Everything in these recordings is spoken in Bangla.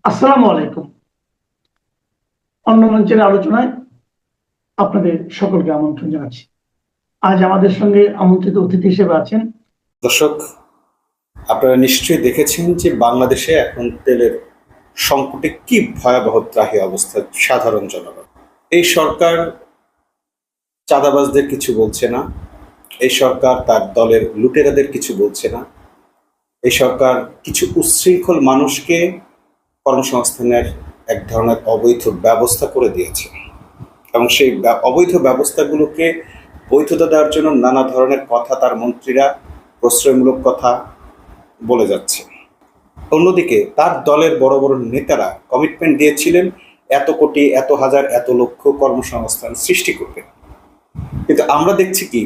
আসসালামু আলাইকুম। অন্য মঞ্চের আলোচনায় আপনাদের সকলকে আমন্ত্রণ জানাচ্ছি। আজ আমাদের সঙ্গে আমন্ত্রিত অতিথি হিসেবে আছেন দর্শক, আপনারা নিশ্চয়ই দেখেছেন যে বাংলাদেশে এখন তেলের সংকটে কি ভয়াবহ ত্রাহি অবস্থা সাধারণ জনগণ। এই সরকার চাঁদাবাজদের কিছু বলছে না, এই সরকার তার দলের লুটেরাদের কিছু বলছে না, এই সরকার কিছু উচ্ছৃঙ্খল মানুষকে কর্মসংস্থানের এক ধরনের অবৈধ ব্যবস্থা করে দিয়েছে এবং সেই অবৈধ ব্যবস্থাগুলোকে বৈধতা দেওয়ার জন্য নানা ধরনের কথা তার মন্ত্রীরা প্রশ্রয়মূলক কথা বলে যাচ্ছে। অন্যদিকে তার দলের বড় বড় নেতারা কমিটমেন্ট দিয়েছিলেন এত কোটি, এত হাজার, এত লক্ষ কর্মসংস্থান সৃষ্টি করবে। কিন্তু আমরা দেখছি কি,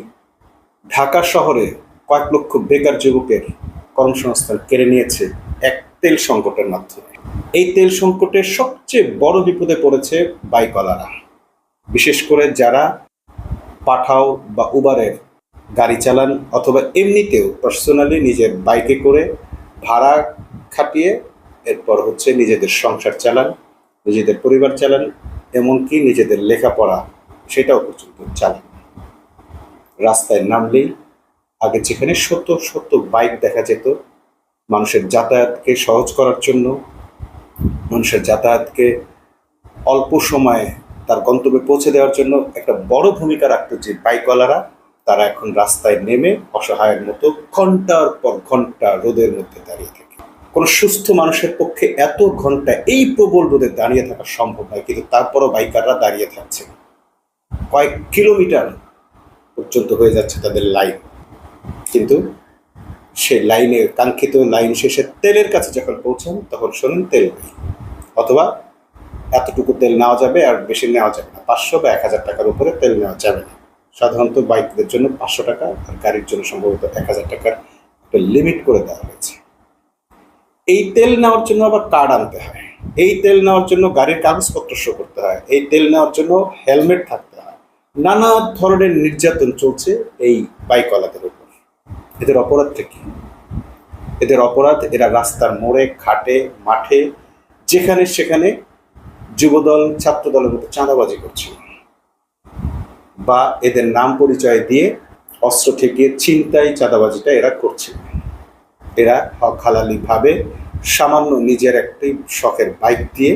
ঢাকা শহরে কয়েক লক্ষ বেকার যুবকের কর্মসংস্থান কেড়ে নিয়েছে এক তেল সংকটের মাধ্যমে। এই তেল সংকটের সবচেয়ে বড় বিপদে পড়েছে বাইকওয়ালারা, বিশেষ করে যারা পাঠাও বা উবারের গাড়ি চালান অথবা এমনিতেও পার্সোনালি নিজের বাইকে করে ভাড়া খাটিয়ে এরপর নিজেদের সংসার চালান, নিজেদের পরিবার চালান, এমনকি নিজেদের লেখাপড়া সেটাও পর্যন্ত চালান। রাস্তায় নামলেই আগে যেখানে শত শত বাইক দেখা যেত, মানুষের যাতায়াতকে সহজ করার জন্য, মানুষের যাতায়াতকে অল্প সময়ে তার গন্তব্যে পৌঁছে দেওয়ার জন্য একটা বড় ভূমিকা রাখত যে বাইকওয়ালারা, তারা এখন রাস্তায় নেমে অসহায়ের মতো ঘন্টার পর ঘন্টা রোদের মধ্যে দাঁড়িয়ে থাকে। কোনো সুস্থ মানুষের পক্ষে এত ঘন্টা এই প্রবল রোদে দাঁড়িয়ে থাকা সম্ভব নয়, কিন্তু তারপরও বাইকাররা দাঁড়িয়ে থাকছে। কয়েক কিলোমিটার পর্যন্ত হয়ে যাচ্ছে তাদের লাইন, কিন্তু সেই লাইনের কাঙ্ক্ষিত লাইন শেষে তেলের কাছে যখন পৌঁছান তখন শোনেন তেল নেই, অথবা এতটুকু তেল নেওয়া যাবে আর বেশি নেওয়া যাবে না, 500 বা 1000 টাকার উপরে তেল নেওয়া যাবে না। সাধারণত বাইকদের জন্য 500 টাকা আর গাড়ির জন্য সম্ভবত 1000 টাকার একটা লিমিট করে দেওয়া হয়েছে। এই তেল নেওয়ার জন্য আবার কার্ড আনতে হয়, এই তেল নেওয়ার জন্য গাড়ির কাগজপত্র শো করতে হয়, এই তেল নেওয়ার জন্য হেলমেট থাকতে হয়। নানা ধরনের নির্যাতন চলছে এই বাইকওয়ালাদের উপর। এদের অপরাধটা কি? এদের অপরাধ, এরা রাস্তার মোড়ে, ঘাটে, মাঠে, যেখানে সেখানে যুবদল, ছাত্র দলের মতো চাঁদাবাজি করছে, বা এদের নাম পরিচয় দিয়ে অস্ত্র ঠেকিয়ে ছিনতাই চাঁদাবাজিটা এরা করছে। এরা হক হালালি ভাবে সামান্য নিজের একটি শখের বাইক দিয়ে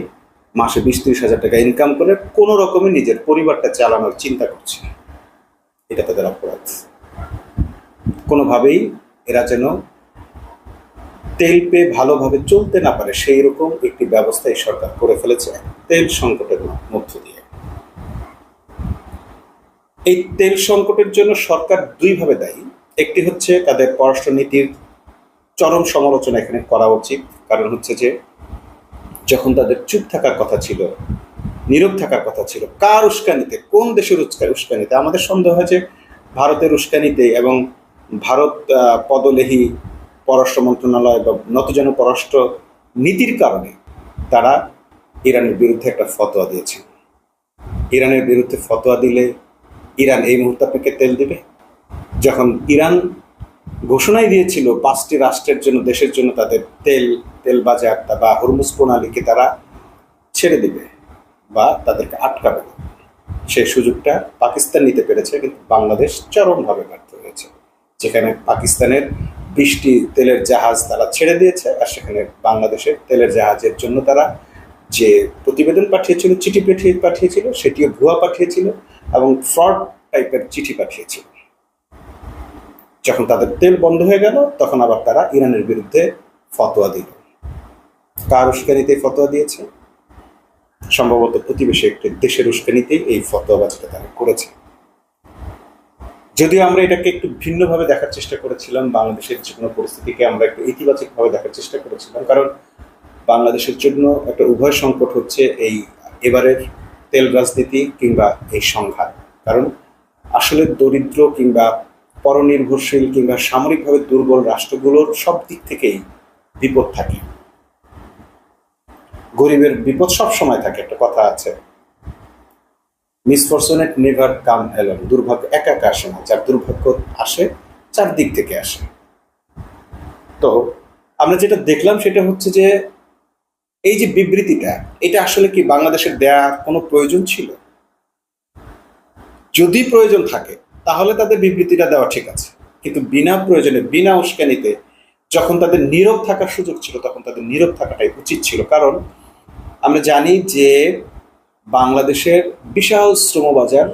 মাসে 20-30 হাজার টাকা ইনকাম করে কোনো রকমে নিজের পরিবারটা চালানোর চিন্তা করছে। এটা তাদের অপরাধ। কোনোভাবেই এরা যেন তেল পেয়ে ভালোভাবে চলতে না পারে সেই রকম একটি ব্যবস্থা এই সরকার করে ফেলেছে তেল সংকটের মধ্য দিয়ে। এই তেল সংকটের জন্য সরকার দুইভাবে দায়ী। একটি হচ্ছে তাদের পররাষ্ট্রনীতির চরম সমালোচনা এখানে করা উচিত, কারণ যে যখন তাদের চুপ থাকার কথা ছিল, নীরব থাকার কথা ছিল, কার উস্কানিতে, কোন দেশের উস্কানিতে? আমাদের সন্দেহ হয় যে ভারতের উস্কানিতে এবং ভারত পদলেহী পররাষ্ট্র মন্ত্রণালয় বা নতজানু পররাষ্ট্র নীতির কারণে তারা ইরানের বিরুদ্ধে একটা ফতোয়া দিয়েছে। ইরানের বিরুদ্ধে ফতোয়া দিলে ইরান এই মুহূর্তে আপনাকে তেল দেবে? যখন ইরান ঘোষণাই দিয়েছিল 5টি রাষ্ট্রের জন্য, দেশের জন্য তাদের তেল বাজার বা হরমুজ প্রণালীকে তারা ছেড়ে দিবে বা তাদেরকে আটকাবে, সেই সুযোগটা পাকিস্তান নিতে পেরেছে, কিন্তু বাংলাদেশ চরমভাবে ব্যর্থ হয়েছে। যেখানে পাকিস্তানের 20টি তেলের জাহাজ তারা ছেড়ে দিয়েছে, আর সেখানে বাংলাদেশের তেলের জাহাজের জন্য তারা যে প্রতিবেদন পাঠিয়েছিল, চিঠি পাঠিয়েছিল, সেটিও ভুয়া পাঠিয়েছিল এবং ফ্রড টাইপের চিঠি পাঠিয়েছিল। যখন তাদের তেল বন্ধ হয়ে গেল তখন আবার তারা ইরানের বিরুদ্ধে ফতোয়া দিল। কার উস্কানিতে ফতোয়া দিয়েছে? সম্ভবত প্রতিবেশী একটি দেশের উস্কানিতেই এই ফতোয়াবাজিটা তারা করেছে। যদিও আমরা এটাকে একটু ভিন্নভাবে দেখার চেষ্টা করেছিলাম, বাংলাদেশের যে কোনো পরিস্থিতিকে আমরা একটু ইতিবাচকভাবে দেখার চেষ্টা করেছিলাম, কারণ বাংলাদেশের জন্য একটা উভয় সংকট হচ্ছে এই এবারের তেল রাজনীতি কিংবা এই সংঘাত। কারণ আসলে দরিদ্র কিংবা পরনির্ভরশীল কিংবা সামরিকভাবে দুর্বল রাষ্ট্রগুলোর সব দিক থেকেই বিপদ থাকে। গরিবের বিপদ সব সময় থাকে। একটা কথা আছে, মিসফরচুনেট নেভার কাম অ্যালোন, দুর্ভাগ্য একা একা আসে না, যার দুর্ভাগ্য আসে চারদিক থেকে আসে। তো আমরা যেটা দেখলাম সেটা হচ্ছে যে এই যে বিবৃতিটা, এটা আসলে কি বাংলাদেশের দেয়া কোনো প্রয়োজন ছিল? যদি প্রয়োজন থাকে তাহলে তাদের বিবৃতিটা দেওয়া ঠিক আছে, কিন্তু বিনা প্রয়োজনে বিনা উস্কানিতে যখন তাদের নীরব থাকার সুযোগ ছিল তখন তাদের নীরব থাকাটাই উচিত ছিল। কারণ আমরা জানি যে বাংলাদেশের বিশাল শ্রমবাজার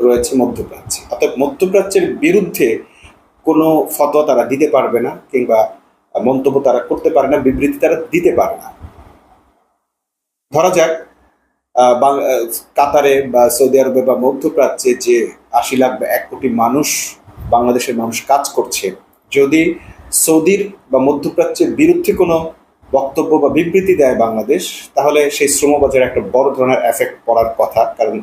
রয়েছে মধ্যপ্রাচ্যে, অর্থাৎ মধ্যপ্রাচ্যের বিরুদ্ধে কোনো ফতোয়া তারা দিতে পারবে না, কিংবা মন্তব্য তারা করতে পারে না, বিবৃতি তারা দিতে পারে না। ধরা যাক কাতারে বা সৌদি আরবে বা মধ্যপ্রাচ্যে যে 80 লাখ বা 1 কোটি মানুষ, বাংলাদেশের মানুষ কাজ করছে, যদি সৌদির বা মধ্যপ্রাচ্যের বিরুদ্ধে কোনো বক্তব্য বা বিবৃতি দেয় বাংলাদেশ, তাহলে সেই শ্রমবাজারে একটা বড় ধরনের এফেক্ট পড়ার কথা। কারণ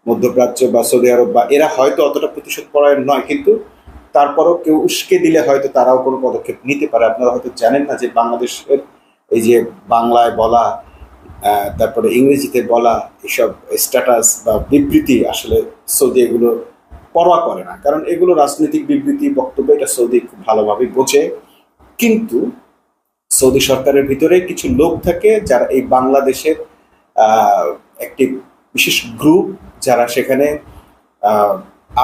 মধ্যপ্রাচ্য বা সৌদি আরব বা এরা হয়তো অতটা প্রতিশোধ পরায়ণ নয়, কিন্তু তারপরও কেউ উস্কে দিলে হয়তো তারাও কোনো পদক্ষেপ নিতে পারে। আপনারা হয়তো জানেন না যে বাংলাদেশের এই যে বাংলায় বলা, তারপরে ইংরেজিতে বলা এসব স্ট্যাটাস বা বিবৃতি, আসলে সৌদি এগুলো পরোয়া করে না, কারণ এগুলো রাজনৈতিক বিবৃতি, বক্তব্য, এটা সৌদি খুব ভালোভাবে বোঝে। কিন্তু সৌদি সরকারের ভিতরে কিছু লোক থাকে যারা এই বাংলাদেশের একটি বিশেষ গ্রুপ, যারা সেখানে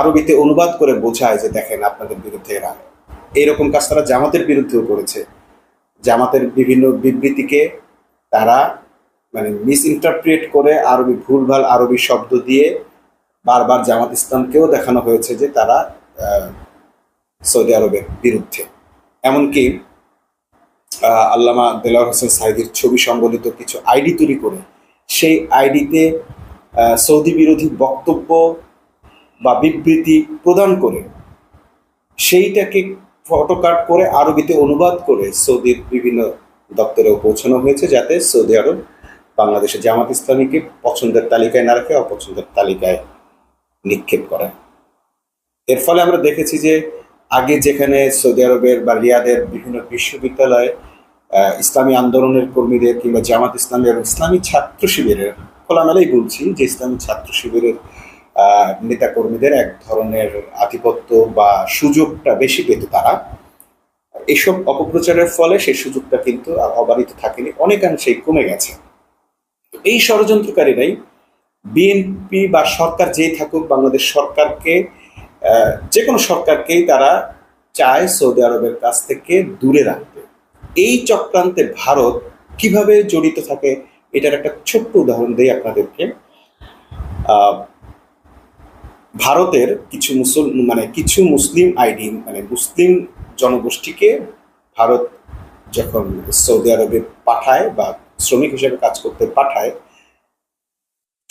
আরবিতে অনুবাদ করে বোঝায় যে দেখেন আপনাদের বিরুদ্ধে এরা এইরকম কাজ তারা জামাতের বিরুদ্ধেও করেছে। জামাতের বিভিন্ন বিবৃতিকে তারা মানে মিস ইন্টারপ্রিয়েট করে আরবি ভুলভাল আরবি শব্দ দিয়ে বারবার জামাত ইসলামকেও দেখানো হয়েছে যে তারা সৌদি আরবের বিরুদ্ধে। এমনকি আল্লামা দেলোয়ার হোসেন সাঈদীর ছবি সংবলিত কিছু আইডি তৈরি করে সেই আইডিতে সৌদি বিরোধী বক্তব্য বা বিবৃতি প্রদান করে সেইটাকে ফটোকাট করে আরবিতে অনুবাদ করে সৌদির বিভিন্ন দপ্তরেও পৌঁছানো হয়েছে, যাতে সৌদি আরব বাংলাদেশে জামাত ইসলামীকে পছন্দের তালিকায় না রেখে অপছন্দের তালিকায় নিক্ষেপ করে। এর ফলে আমরা দেখেছি যে আগে যেখানে সৌদি আরবের বা রিয়াদের বিভিন্ন বিশ্ববিদ্যালয়ে ইসলামী আন্দোলনের কর্মীদের কিংবা জামাত ইসলামী এবং ইসলামী ছাত্র শিবিরের, খোলামেলাই বলছি যে ইসলামী ছাত্র শিবিরের নেতা কর্মীদের এক ধরনের আধিপত্য বা সুযোগটা বেশি পেত তারা, এইসব অপপ্রচারের ফলে সেই সুযোগটা কিন্তু আর অবারিত থাকেনি, অনেকাংশেই কমে গেছে। এই ষড়যন্ত্রকারীরাই বিএনপি বা সরকার যেই থাকুক, বাংলাদেশ সরকারকে, যে কোনো সরকারকেই তারা চায় সৌদি আরবের কাছ থেকে দূরে রাখতে। এই চক্রান্তে ভারত কিভাবে জড়িত থাকে এটার একটা ছোট্ট উদাহরণ দেই আপনাদেরকে। ভারতের কিছু মুসলিম আইডি মানে মুসলিম জনগোষ্ঠীকে ভারত যখন সৌদি আরবে পাঠায় বা শ্রমিক হিসেবে কাজ করতে পাঠায়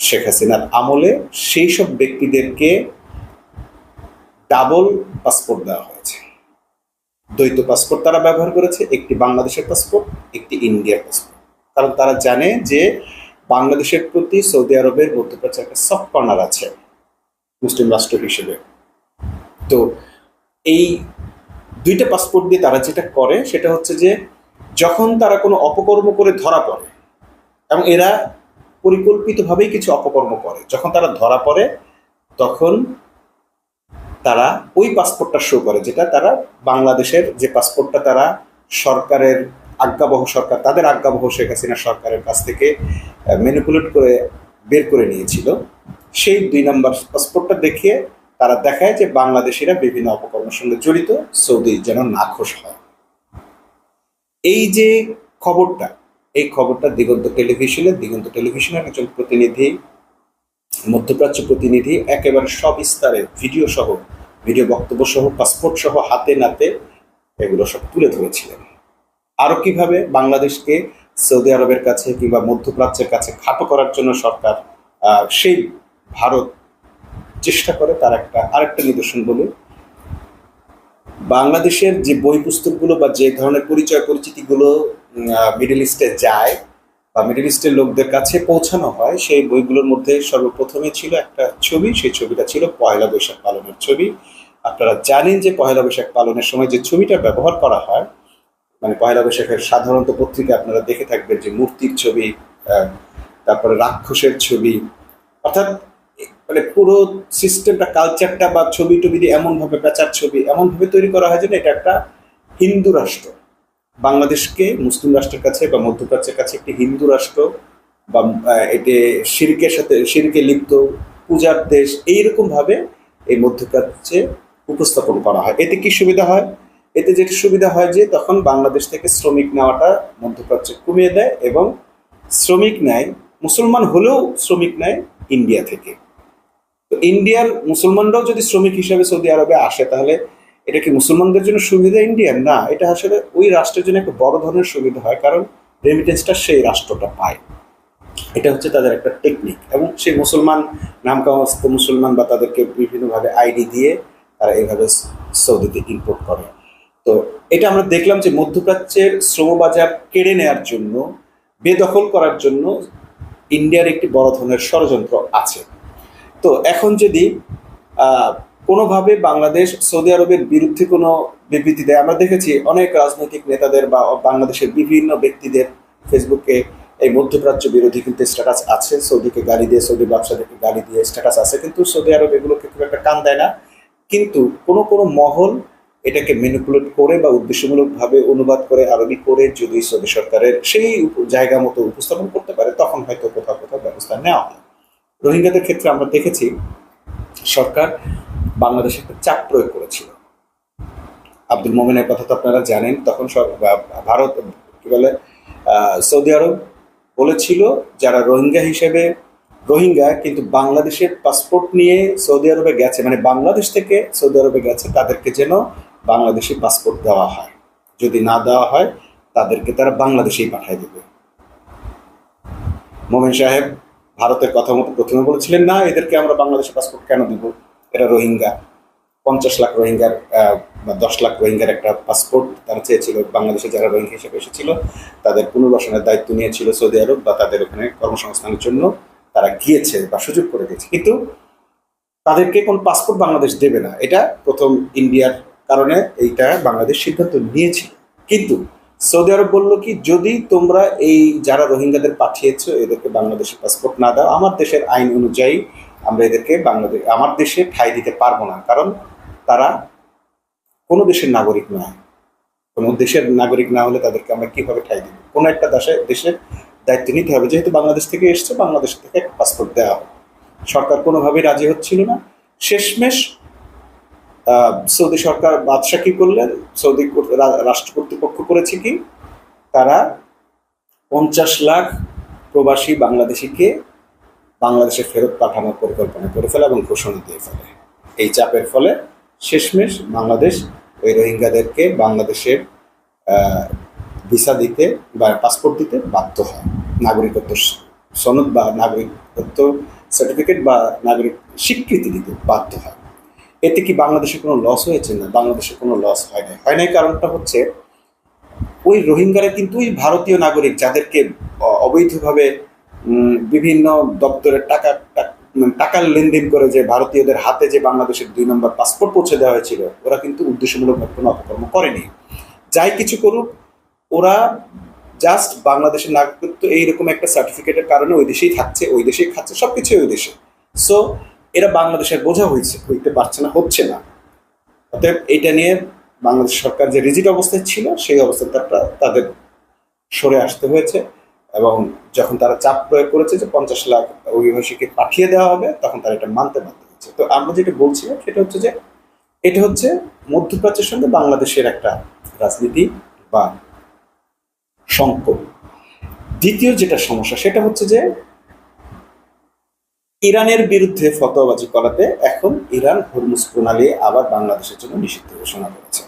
শেখ হাসিনার আমলে, সেই সব ব্যক্তিদেরকে ডাবল পাসপোর্ট দেওয়া হয়েছে। দ্বৈত পাসপোর্ট তারা ব্যবহার করেছে, একটি বাংলাদেশের পাসপোর্ট, একটি ইন্ডিয়ার পাসপোর্ট। কারণ তারা জানে যে বাংলাদেশের প্রতি সৌদি আরবের মধ্যপ্রাচ্যে একটা সফট কর্নার আছে মুসলিম রাষ্ট্র হিসেবে। তো এই দুইটা পাসপোর্ট দিয়ে তারা যেটা করে সেটা হচ্ছে যে যখন তারা কোনো অপকর্ম করে ধরা পড়ে, এবং এরা পরিকল্পিতভাবেই কিছু অপকর্ম করে, যখন তারা ধরা পড়ে তখন তারা ওই পাসপোর্টটা শো করে, যেটা তারা বাংলাদেশের যে পাসপোর্টটা তারা সরকারের আজ্ঞাবহ সরকার, তাদের আজ্ঞাবহ শেখ হাসিনা সরকারের কাছ থেকে ম্যানিপুলেট করে বের করে নিয়েছিল, সেই 2 নম্বর পাসপোর্টটা দেখিয়ে তারা দেখায় যে বাংলাদেশিরা বিভিন্ন অপকর্মের সঙ্গে জড়িত, সৌদি যেন নাখোশ হয়। এই যে খবরটা, এই খবরটা দিগন্ত টেলিভিশনের একজন প্রতিনিধি, মধ্যপ্রাচ্য প্রতিনিধি, একেবারে সবিস্তারে ভিডিও বক্তব্য সহ পাসপোর্ট সহ হাতে নাতে এগুলো সব তুলে ধরেছিলেন। আরো কিভাবে বাংলাদেশকে সৌদি আরবের কাছে কিংবা মধ্যপ্রাচ্যের কাছে খাটো করার জন্য সরকার সেই ভারত চেষ্টা করে, তার আরেকটা নিদর্শন বলে, বাংলাদেশের যে বই পুস্তকগুলো বা যে ধরনের পরিচিতিগুলো মিডল ইস্টে যায় বা মিডল ইস্টের লোকদের কাছে পৌঁছানো হয়, সেই বইগুলোর মধ্যে সর্বপ্রথমে ছিল একটা ছবি, সেই ছবিটা ছিল পয়লা বৈশাখ পালনের ছবি। আপনারা জানেন যে পয়লা বৈশাখ পালনের সময় যে ছবিটা ব্যবহার করা হয়, মানে পয়লা বৈশাখের সাধারণত পত্রিকা আপনারা দেখে থাকবেন যে মূর্তির ছবি, তারপরে রাক্ষসের ছবি, অর্থাৎ মানে পুরো সিস্টেমটা, কালচারটা বা ছবি টবি দিয়ে এমনভাবে পেঁচার ছবি এমনভাবে তৈরি করা হয় যেন এটা একটা হিন্দু রাষ্ট্র, বাংলাদেশকে মুসলিম রাষ্ট্রের কাছে বা মধ্যপ্রাচ্যের কাছে একটি হিন্দু রাষ্ট্র বা এটি শিরকে লিপ্ত পূজার দেশ এইরকম ভাবে এই মধ্যপ্রাচ্যে উপস্থাপন করা হয়। এতে কি সুবিধা হয়? এতে যেটি সুবিধা হয় যে তখন বাংলাদেশ থেকে শ্রমিক নেওয়াটা মধ্যপ্রাচ্যে কমিয়ে দেয় এবং শ্রমিক নেয়, মুসলমান হলেও শ্রমিক নেয় ইন্ডিয়া থেকে। তো ইন্ডিয়ার মুসলমানরাও যদি শ্রমিক হিসাবে সৌদি আরবে আসে তাহলে এটা কি মুসলমানদের জন্য সুবিধা ইন্ডিয়ার? না, এটা আসলে ওই রাষ্ট্রের জন্য একটা বড় ধরনের সুবিধা হয়, কারণ রেমিটেন্সটা সেই রাষ্ট্রটা পায়। এটা হচ্ছে তাদের একটা টেকনিক, এবং সেই মুসলমান নাম কামাস্ত মুসলমান বা তাদেরকে বিভিন্নভাবে আইডি দিয়ে তারা এইভাবে সৌদিতে ইম্পোর্ট করে। তো এটা আমরা দেখলাম যে মধ্যপ্রাচ্যের শ্রমবাজার কেড়ে নেওয়ার জন্য, বেদখল করার জন্য ইন্ডিয়ার একটি বড় ধরনের ষড়যন্ত্র আছে। তো এখন যদি কোনোভাবে বাংলাদেশ সৌদি আরবের বিরুদ্ধে কোনো বিবৃতি দেয়, আমরা দেখেছি অনেক রাজনৈতিক নেতাদের বা বাংলাদেশের বিভিন্ন ব্যক্তিদের ফেসবুকে এই মধ্যপ্রাচ্য বিরোধী কিন্তু স্ট্যাটাস আছে, সৌদিকে গালি দিয়ে, সৌদি ব্যবসাদেরকে গালি দিয়ে স্ট্যাটাস আছে, কিন্তু সৌদি আরব এগুলোকে খুব একটা কান দেয় না। কিন্তু কোনো কোনো মহল এটাকে ম্যানিপুলেট করে বা উদ্দেশ্যমূলকভাবে অনুবাদ করে আরবি করে যদি সৌদি সরকারের সেই জায়গা মতো উপস্থাপন করতে পারে তখন হয়তো কোথাও কোথাও ব্যবস্থা নেওয়া হয়। রোহিঙ্গাদের ক্ষেত্রে আমরা দেখেছি সরকার বাংলাদেশে একটা চাপ প্রয়োগ করেছিল। আব্দুল মোমেনের কথা তো আপনারা জানেন। তখন ভারত কি বলে, সৌদি আরব বলেছিল যারা রোহিঙ্গা কিন্তু বাংলাদেশের পাসপোর্ট নিয়ে সৌদি আরবে গেছে, মানে বাংলাদেশ থেকে সৌদি আরবে গেছে, তাদেরকে যেন বাংলাদেশি পাসপোর্ট দেওয়া হয়। যদি না দেওয়া হয় তাদেরকে তারা বাংলাদেশেই পাঠিয়ে দেবে। মোমেন সাহেব ভারতের কথা মতো প্রথমে বলেছিলেন না, এদেরকে আমরা বাংলাদেশের পাসপোর্ট কেন দিব, এরা রোহিঙ্গা। 50 লাখ রোহিঙ্গার বা 10 লাখ রোহিঙ্গার একটা পাসপোর্ট তারা চেয়েছিল। বাংলাদেশে যারা রোহিঙ্গা হিসেবে এসেছিল তাদের পুনর্বাসনের দায়িত্ব নিয়েছিল সৌদি আরব, বা তাদের ওখানে কর্মসংস্থানের জন্য তারা গিয়েছে বা সুযোগ করে দিয়েছে, কিন্তু তাদেরকে কোন পাসপোর্ট বাংলাদেশ দেবে না। এটা প্রথম ইন্ডিয়ার কারণে এইটা বাংলাদেশ সিদ্ধান্ত নিয়েছিল। কিন্তু সৌদি আরব বলল কি, যদি তোমরা এই যারা রোহিঙ্গাদের পাঠিয়েছো এদেরকে বাংলাদেশের পাসপোর্ট না দাও, আমার দেশের আইন অনুযায়ী আমরা এদেরকে আমার দেশে ঠাঁই দিতে পারবো না, কারণ তারা কোনো দেশের নাগরিক নয়। কোনো দেশের নাগরিক না হলে তাদেরকে আমরা কিভাবে ঠাঁই দিব? কোনো একটা দেশের দায়িত্ব নিতে হবে। যেহেতু বাংলাদেশ থেকে এসছে, বাংলাদেশ থেকে একটা পাসপোর্ট দেওয়া হবে। সরকার কোনোভাবেই রাজি হচ্ছিল না। শেষমেশ সৌদি সরকার বাদশা কি করলেন, সৌদি রাষ্ট্র কর্তৃপক্ষ করেছে কি, তারা 50 লাখ প্রবাসী বাংলাদেশিকে বাংলাদেশে ফেরত পাঠানোর পরিকল্পনা করে ফেলে এবং ঘোষণা দিয়ে ফেলে। এই চাপের ফলে শেষমেশ বাংলাদেশ ওই রোহিঙ্গাদেরকে বাংলাদেশের ভিসা দিতে বা পাসপোর্ট দিতে বাধ্য হয়, নাগরিকত্ব সনদ বা নাগরিকত্ব সার্টিফিকেট বা নাগরিক স্বীকৃতি দিতে বাধ্য হয়। এতে কি বাংলাদেশে কোনো লস হয়েছে? না, বাংলাদেশে কোনো লস হয় নাই। কারণটা হচ্ছে ওই রোহিঙ্গারা কিন্তু ওই ভারতীয় নাগরিক, যাদেরকে অবৈধভাবে বিভিন্ন দপ্তরের টাকার লেনদেন করে যে ভারতীয়দের হাতে যে বাংলাদেশের 2 নম্বর পাসপোর্ট পৌঁছে দেওয়া হয়েছিল, ওরা কিন্তু উদ্দেশ্যমূলকভাবে কোনো অপকর্ম করেনি। যাই কিছু করুক, ওরা জাস্ট বাংলাদেশের নাগরিকত্ব এইরকম একটা সার্টিফিকেটের কারণে ওই দেশেই থাকছে, ওই দেশেই খাচ্ছে, সবকিছু ওই দেশে। সো এরা বাংলাদেশের বোঝা হইতে পারছে না, হচ্ছে না। অতএব এটা নিয়ে বাংলাদেশ সরকার যে রিজিড অবস্থায় ছিল সেই অবস্থায় তাদের সরে আসতে হয়েছে, এবং যখন তারা চাপ প্রয়োগ করেছে যে 50 লাখ অভিবাসীকে পাঠিয়ে দেওয়া হবে, তখন তারা এটা মানতে বাধ্য হচ্ছে। তো আমরা যেটা বলছিলাম সেটা হচ্ছে যে এটা হচ্ছে মধ্যপ্রাচ্যের সঙ্গে বাংলাদেশের একটা রাজনীতি বা সংকট। দ্বিতীয় যেটা সমস্যা সেটা হচ্ছে যে ইরানের বিরুদ্ধে ফতোয়াবাজি করাতে এখন ইরান হরমুজ প্রণালী আবার বাংলাদেশের জন্য নিষিদ্ধ ঘোষণা করেছে।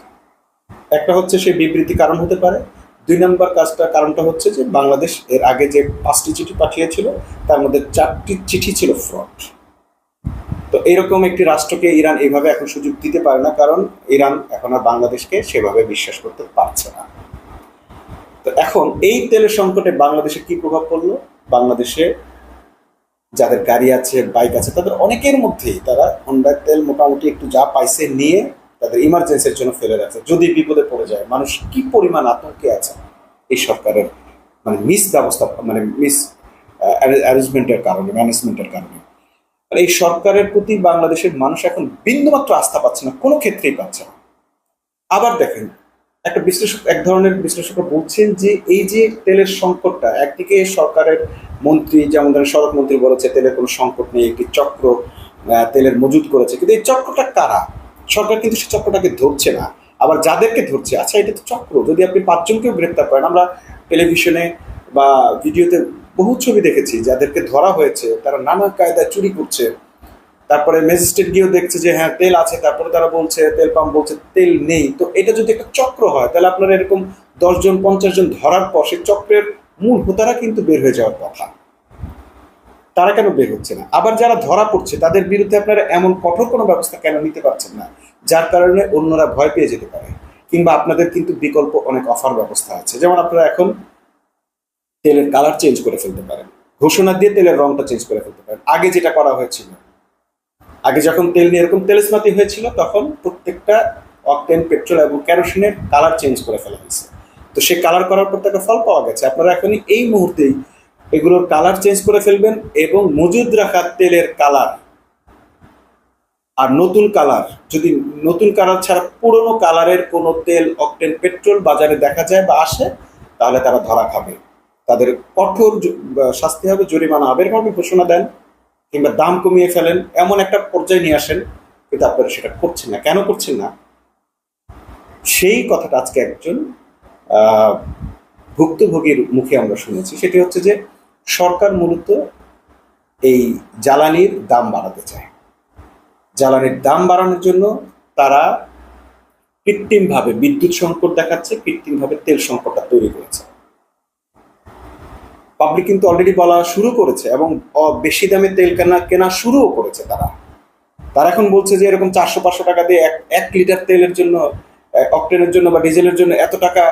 একটা হচ্ছে সেই বিবৃতি কারণ হতে পারে। 2 নম্বর কারণটা হচ্ছে যে বাংলাদেশ এর আগে যে 5টি চিঠি পাঠিয়েছিল তার মধ্যে 4টি চিঠি ছিল ফ্রড। তো এরকম একটি রাষ্ট্রকে ইরান এইভাবে এখন সুযোগ দিতে পারে না, কারণ ইরান এখন আর বাংলাদেশকে সেভাবে বিশ্বাস করতে পারছে না। তো এখন এই তেলের সংকটে বাংলাদেশে কি প্রভাব পড়লো? বাংলাদেশে যাদের গাড়ি আছে, বাইক আছে, তাদের অনেকের মধ্যেই তারা হোন্ডার তেল মোটামুটি একটু যা পাইছে নিয়ে তাদের ইমার্জেন্সির জন্য ফেলে রাখছে, যদি বিপদে পড়ে যায়। মানুষ কি পরিমাণ আতঙ্কে আছে এই সরকারের মিস অ্যারেঞ্জমেন্টের কারণে, ম্যানেজমেন্টের কারণে। এই সরকারের প্রতি বাংলাদেশের মানুষ এখন বিন্দুমাত্র আস্থা পাচ্ছে না, কোনো ক্ষেত্রেই পাচ্ছে না। আবার দেখেন, এক ধরনের বিশ্লেষকরা বলছেন যে এই যে তেলের সংকটটা, একদিকে সরকারের মন্ত্রী যেমন ধরেন সড়ক মন্ত্রী বলেছে তেলের কোনো সংকট নেই, একটি চক্র তেলের মজুত করেছে, কিন্তু এই চক্রটা কারা? সরকার কিন্তু সেই চক্রটাকে ধরছে না। আবার যাদেরকে ধরছে, আচ্ছা এটা তো চক্র, যদি আপনি 5 জনকেও গ্রেপ্তার করেন, আমরা টেলিভিশনে বা ভিডিওতে বহু ছবি দেখেছি যাদেরকে ধরা হয়েছে তারা নানা কায়দায় চুরি করছে, তারপরে ম্যাজিস্ট্রেট গিয়েও দেখছে যে হ্যাঁ তেল আছে, তারপরে তারা বলছে তেল পাম্প বলছে তেল নেই। তো এটা যদি একটা চক্র হয় তাহলে আপনারা এরকম 10 জন 50 জন ধরার পর সেই চক্রের মূল হোতারা কিন্তু বের হয়ে যাওয়ার কথা, তারা কেন বের হচ্ছে না? আবার যারা ধরা পড়ছে তাদের বিরুদ্ধে আপনারা এমন কঠোর কোনো ব্যবস্থা কেন নিতে পারছেন না যার কারণে অন্যরা ভয় পেয়ে যেতে পারে? কিংবা আপনাদের কিন্তু বিকল্প অনেক অফার ব্যবস্থা আছে, যেমন আপনারা এখন তেলের কালার চেঞ্জ করে ফেলতে পারেন, ঘোষণা দিয়ে তেলের রংটা চেঞ্জ করে ফেলতে পারেন। আগে যেটা করা হয়েছিল, আগে যখন তেল নিয়ে এরকম তেলসমাতি হয়েছিল তখন প্রত্যেকটা অকটেন, পেট্রোল এবং কেরোসিনের কালার চেঞ্জ করে ফেলা হয়েছে। তো সে কালার করার পর তাকে ফল পাওয়া গেছে। আপনারা এখনই এই মুহূর্তেই এগুলোর কালার চেঞ্জ করে ফেলবেন এবং মজুদ রাখা তেলের কালার আর নতুন কালার, যদি নতুন কালার ছাড়া পুরনো কালারের কোনো তেল, অকটেন, পেট্রোল বাজারে দেখা যায় বা আসে, তাহলে তারা ধরা খাবে, তাদের কঠোর শাস্তি হবে, জরিমানা হবে, এরকম ঘোষণা দেন কিংবা দাম কমিয়ে ফেলেন, এমন একটা পর্যায়ে নিয়ে আসেন। কিন্তু আপনারা সেটা করছেন না। কেন করছেন না? সেই কথাটা আজকে একজন ভুক্তভোগীর মুখে আমরা শুনেছি। সেটি হচ্ছে যে সরকার মূলত এই জ্বালানির দাম বাড়াতে চায়। জ্বালানির দাম বাড়ানোর জন্য তারা কৃত্রিমভাবে বিদ্যুৎ সংকট দেখাচ্ছে, কৃত্রিমভাবে তেল সংকটটা তৈরি করেছে। পাবলিক কিন্তু অলরেডি বলা শুরু করেছে এবং বেশি দামে তেল কেনা শুরুও করেছে। তারা এখন বলছে যে এরকম 400-500 টাকা দিয়ে 1 লিটার তেলের জন্য, অকটেনের জন্য বা ডিজেলের জন্য এত টাকা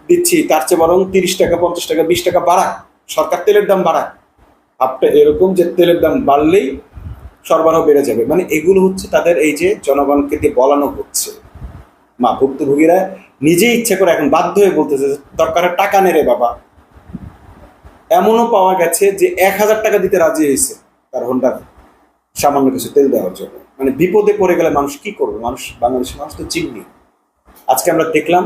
দিচ্ছি, তার চেয়ে বরং 30 টাকা, 50 টাকা, 20 টাকা বাড়াক, সরকার তেলের দাম বাড়াক। আপনার এরকম যে তেলের দাম বাড়লেই সরবরাহ বেড়ে যাবে, মানে এগুলো হচ্ছে তাদের এই যে জনগণকে দিয়ে বলানো হচ্ছে। ভুক্তভোগীরা নিজেই ইচ্ছা করে এখন বাধ্য হয়ে বলতেছে দরকারে টাকা নেই রে বাবা। এমনও পাওয়া গেছে যে 1000 টাকা দিতে রাজি হয়েছে তার হোন্ডার সামান্য কিছু তেল দেওয়ার জন্য। মানে বিপদে পড়ে গেলে মানুষ কি করবে? বাংলাদেশের মানুষ তো চিমনি। আজকে আমরা দেখলাম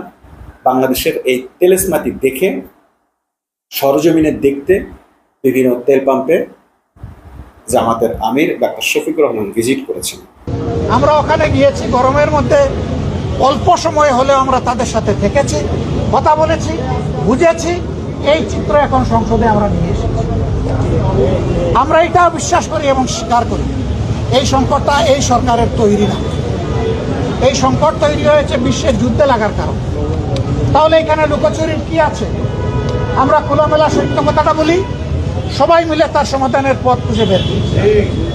বাংলাদেশের এই তেলেসমাতি দেখে সরজমিনে দেখতে বিভিন্ন তেল পাম্পে জামাতের আমির ডাক্তার শফিকুর রহমান ভিজিট করেছেন। আমরা ওখানে গিয়েছি, গরমের মধ্যে অল্প সময় হলেও আমরা তাদের সাথে থেকেছি, কথা বলেছি, বুঝেছি। এই চিত্র এখন সংসদে আমরা নিয়ে এসেছি। আমরা এটাও বিশ্বাস করি এবং স্বীকার করি এই সংকটটা এই সরকারের তৈরি না। এই সংকট তৈরি হয়েছে বিশ্বের যুদ্ধে লাগার কারণে। তাহলে এখানে লুকোচুরির কি আছে? আমরা খোলামেলা সত্য কথাটা বলি, সবাই মিলে তার সমাধানের পথ খুঁজে বের করি।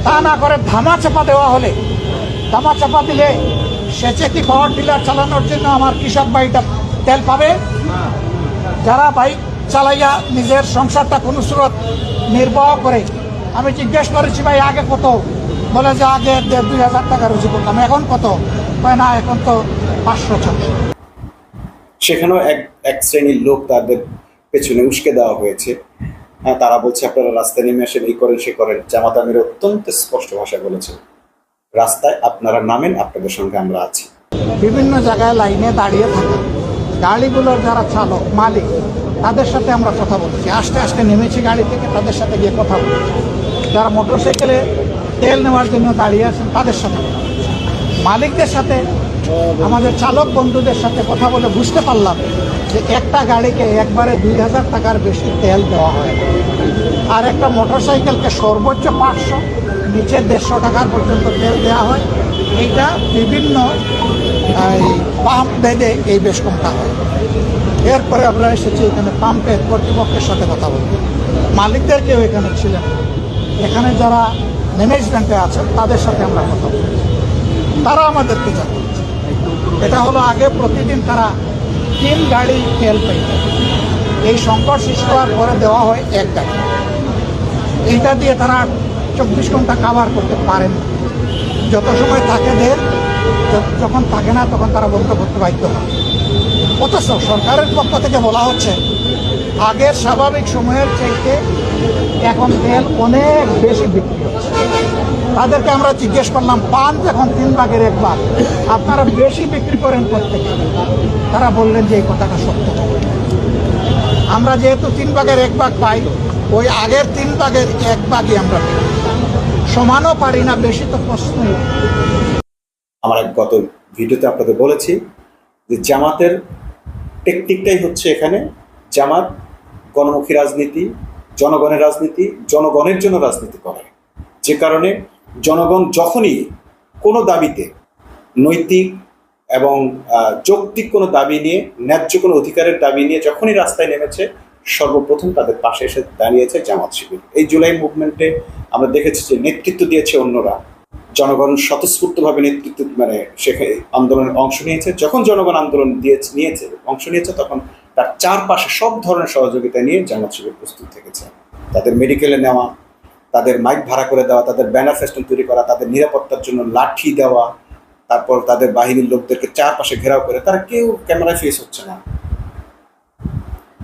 তা না করে ধামা চাপা দেওয়া হলে, ধামা চাপা দিলে সেচে কি পাওয়ার টিলার চালানোর জন্য আমার কৃষক ভাইটা তেল পাবে? যারা বাইক চালাইয়া নিজের সংসারটা কোনো স্রোত নির্বাহ করে, আমি জিজ্ঞেস করেছি ভাই আগে কত, বলে যে আগে 1,500-2,000 টাকা রুজি করতাম, এখন কত? না এখন তো 500-600। সেখানেও এক শ্রেণীর লোক তাদের পেছনে উস্কে দেওয়া হয়েছে। তারা বলছে আপনারা রাস্তায় নেমে আসেন, এই করেন সে করেন। জামাত আমির অত্যন্ত স্পষ্ট ভাষায় বলেছে রাস্তায় আপনারা নামেন, আপনাদের সঙ্গে আমরা আছি। বিভিন্ন জায়গায় লাইনে দাঁড়িয়ে থাকে গাড়িগুলোর যারা চালক, মালিক, তাদের সাথে আমরা কথা বলেছি। আস্তে আস্তে নেমেছি গাড়ি থেকে, তাদের সাথে গিয়ে কথা বলেছি। যারা মোটরসাইকেলে তেল নেওয়ার জন্য দাঁড়িয়ে আছেন তাদের সাথে, মালিকদের সাথে, আমাদের চালক বন্ধুদের সাথে কথা বলে বুঝতে পারলাম যে একটা গাড়িকে একবারে 2,000 টাকার বেশি তেল দেওয়া হয়, আর একটা মোটরসাইকেলকে সর্বোচ্চ 500, নিচে 150 টাকার পর্যন্ত তেল দেওয়া হয়। এইটা বিভিন্ন পাম্প বেঁধে এই বেশ কমটা হয়। এরপরে আমরা এসেছি এখানে পাম্পের কর্তৃপক্ষের সাথে কথা বলতে, মালিকদের কেউ এখানে ছিলেন। এখানে যারা ম্যানেজমেন্টে আছেন তাদের সাথে আমরা কথা বলি, তারা আমাদেরকে জানাচ্ছে এটা হলো আগে প্রতিদিন তারা 3 গাড়ি তেল পেতেন। এই সংকট সৃষ্টি হওয়ার পরে দেওয়া হয় 1 গাড়ি। এইটা দিয়ে তারা 24 ঘন্টা কাভার করতে পারেন। যত সময় থাকে দেন, যখন থাকে না তখন তারা বন্ধ করতে বাধ্য হয়। অথচ সরকারের পক্ষ থেকে বলা হচ্ছে আগের স্বাভাবিক সময়ের চাইতে এখন তেল অনেক বেশি বিক্রি হচ্ছে। তাদেরকে আমরা জিজ্ঞেস করলাম, পান এখন 3 ভাগের 1 ভাগ, আপনারা বেশি বিক্রি করেন প্রত্যেকে? তারা বললেন যে এই কথাটা সত্য। আমরা যেহেতু 3 ভাগের 1 ভাগ পাই, ওই আগের 3 ভাগের 1 ভাগই আমরা পাই। সমানও পারি না, বেশি তো প্রশ্নই। আমার গত ভিডিওতে আপনাদের বলেছি যে জামাতের টেকনিকটাই হচ্ছে এখানে জামাত গণমুখী রাজনীতি, জনগণের রাজনীতি, জনগণের জন্য রাজনীতি করে। যে কারণে জনগণ যখনই কোনো দাবিতে নৈতিক এবং যৌক্তিক কোনো দাবি নিয়ে, ন্যায্য কোনো অধিকারের দাবি নিয়ে যখনই রাস্তায় নেমেছে, সর্বপ্রথম তাদের পাশে এসে দাঁড়িয়েছে জামাত শিবির। এই জুলাই মুভমেন্টে আমরা দেখেছি যে নেতৃত্ব দিয়েছে অন্যরা, জনগণ স্বতঃস্ফূর্তভাবে নেতৃত্ব সেখানে আন্দোলনের অংশ নিয়েছে। যখন জনগণ আন্দোলন অংশ নিয়েছে তখন তার চারপাশে সব ধরনের সহযোগিতা নিয়ে জামাত শিবির প্রস্তুত থেকেছে। তাদের মেডিকেলে নেওয়া, তাদের মাইক ভাড়া করে দেওয়া, তাদের ব্যানার ফেস্টুন তৈরি করা, তাদের নিরাপত্তার জন্য লাঠি দেওয়া, তারপর তাদের বাহিনীর লোকদেরকে চারপাশে ঘেরাও করে, তারা কেউ ক্যামেরায় ফেস হচ্ছে না,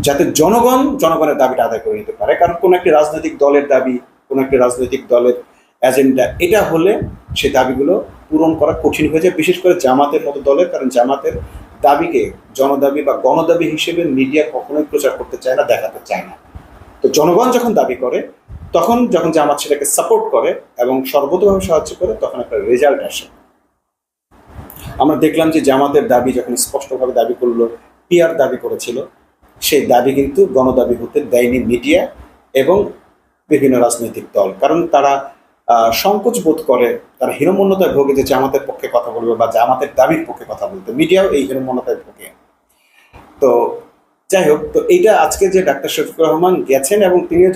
যাতে জনগণের দাবিটা আদায় করে নিতে পারে। কারণ কোনো একটি রাজনৈতিক দলের দাবি, কোনো একটি রাজনৈতিক দলের এজেন্ডা, এটা হলে সে দাবিগুলো পূরণ করা কঠিন হয়ে যায়, বিশেষ করে জামাতের মতো দলের। কারণ জামাতের দাবিকে জনদাবি বা গণদাবি হিসেবে মিডিয়া কখনোই প্রচার করতে চায় না, দেখাতে চায় না। তো জনগণ যখন দাবি করে, তখন যখন জামাত সেটাকে সাপোর্ট করে এবং সর্বতভাবে সাহায্য করে, তখন একটা রেজাল্ট আসে। আমরা দেখলাম যে জামাতের দাবি যখন স্পষ্টভাবে দাবি করলো, পিআর দাবি করেছিল, সেই দাবি কিন্তু গণদাবি হতে দেয়নি মিডিয়া এবং বিভিন্ন রাজনৈতিক দল। কারণ তারা সংকোচ বোধ করে, তারা হীনমন্যতায় ভোগে যে জামাতের পক্ষে কথা বলবে বা জামাতের দাবির পক্ষে কথা বলতে। মিডিয়াও এই হীনমন্যতায় ভোগে। তো যাই হোক, তো এইটা আজকে যে ডাক্তার শফিকুর রহমান গেছেন এবং তিনিও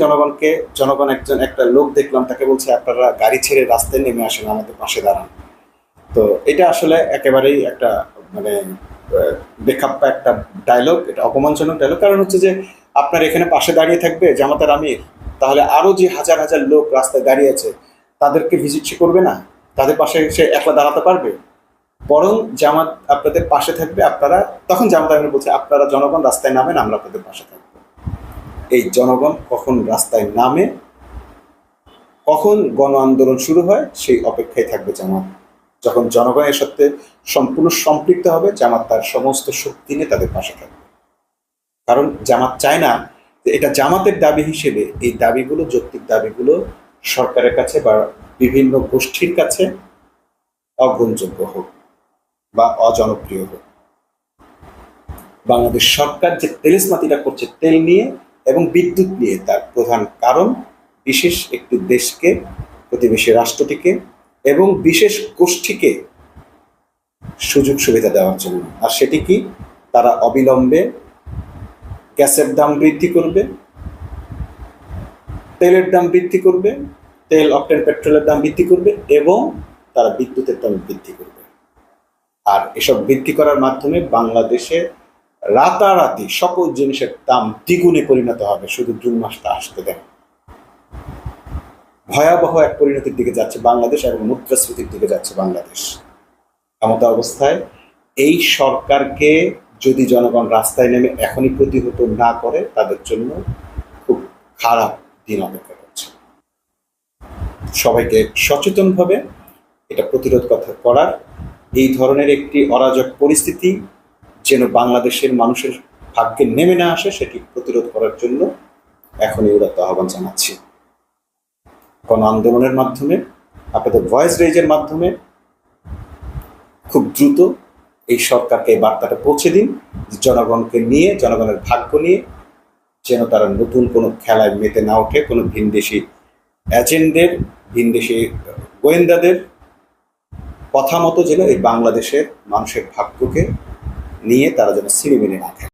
জনগণ একটা লোক দেখলাম, তাকে বলছে আপনারা গাড়ি ছেড়ে রাস্তায় নেমে আসেন, আমাদের পাশে দাঁড়ান। তো এটা আসলে একেবারেই একটা মানে বেখাপ্পা একটা ডায়লগ, এটা অপমানজনক ডায়লগ। কারণ হচ্ছে যে আপনার এখানে পাশে দাঁড়িয়ে থাকবে জামাতের আমির, তাহলে আরো যে হাজার হাজার লোক রাস্তায় দাঁড়িয়ে আছে তাদেরকে ভিজিট সে করবে না? তাদের পাশে সে একলা দাঁড়াতে পারবে? বরং জামাত আপনাদের পাশে থাকবে। আপনারা তখন জামাত আমির বলছে আপনারা জনগণ রাস্তায় নামেন, আমরা আপনাদের পাশে থাকবো। এই জনগণ কখন রাস্তায় নামে, কখন গণ আন্দোলন শুরু হয়, সেই অপেক্ষায় থাকবে জামাত। যখন জনগণের সাথে সম্পূর্ণ সম্পৃক্ত হবে, জামাত তার সমস্ত শক্তি নিয়ে তাদের পাশে থাকবে। কারণ জামাত চায় না যে এটা জামাতের দাবি হিসেবে এই দাবিগুলো, যৌক্তিক দাবিগুলো সরকারের কাছে বা বিভিন্ন গোষ্ঠীর কাছে অগ্রহণযোগ্য হোক বা অজনপ্রিয় হোক। বাংলাদেশ সরকার যে তেলেসমাতিটা করছে তেল নিয়ে এবং বিদ্যুৎ নিয়ে, তার প্রধান কারণ বিশেষ একটি দেশকে, প্রতিবেশী রাষ্ট্রটিকে এবং বিশেষ গোষ্ঠীকে সুযোগ সুবিধা দেওয়ার জন্য। আর সেটি কি? তারা অবিলম্বে গ্যাসের দাম বৃদ্ধি করবে, তেলের দাম বৃদ্ধি করবে, তেল অকটেন পেট্রোলের দাম বৃদ্ধি করবে এবং তারা বিদ্যুতের দাম বৃদ্ধি করবে। আর এসব বৃদ্ধি করার মাধ্যমে বাংলাদেশে রাতারাতি সকল জিনিসের দাম দ্বিগুণে পরিণত হবে। শুধু জুন মাসটা আসতে দেন, ভয়াবহ এক পরিণতির দিকে যাচ্ছে বাংলাদেশ এবং মুদ্রাস্ফীতির দিকে যাচ্ছে বাংলাদেশ। এমত অবস্থায় এই সরকারকে যদি জনগণ রাস্তায় নেমে এখনই প্রতিহত না করে, তাদের জন্য খুব খারাপ দিন অপেক্ষা করছে। সবাইকে সচেতনভাবে এটা প্রতিরোধ করার, এই ধরনের একটি অরাজক পরিস্থিতি যেন বাংলাদেশের মানুষের ভাগ্যে নেমে না আসে, সেটি প্রতিরোধ করার জন্য এখনই উদাত্ত আহ্বান জানাচ্ছি। গণ আন্দোলনের মাধ্যমে, আপনাদের ভয়েস রেজের মাধ্যমে খুব দ্রুত এই সরকারকে এই বার্তাটা পৌঁছে দিন, জনগণকে নিয়ে, জনগণের ভাগ্য নিয়ে যেন তারা নতুন কোনো খেলায় মেতে না ওঠে, কোনো ভিনদেশি এজেন্টদের, ভিনদেশি গোয়েন্দাদের কথা মতো যেন এই বাংলাদেশের মানুষের ভাগ্যকে নিয়ে তারা যেন ছিনিমিনি না খেলে।